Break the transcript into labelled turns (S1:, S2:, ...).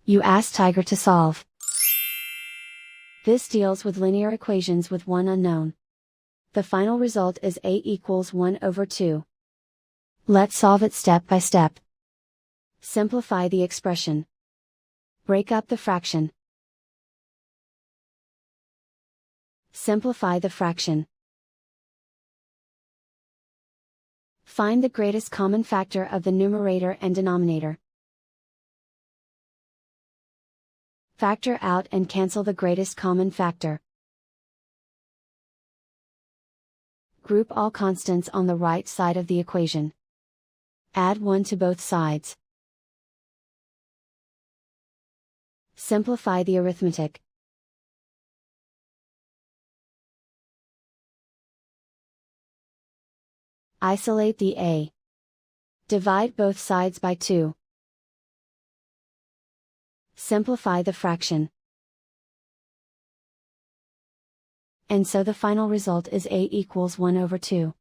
S1: You ask Tiger to solve. This deals with linear equations with one unknown. The final result is a equals 1 over 2. Let's solve it step by step. Simplify the expression. Break up the fraction. Simplify the fraction. Find the greatest common factor of the numerator and denominator. Factor out and cancel the greatest common factor. Group all constants on the right side of the equation. Add 1 to both sides. Simplify the arithmetic. Isolate the a. Divide both sides by 2. Simplify the fraction. And so the final result is a equals 1 over 2.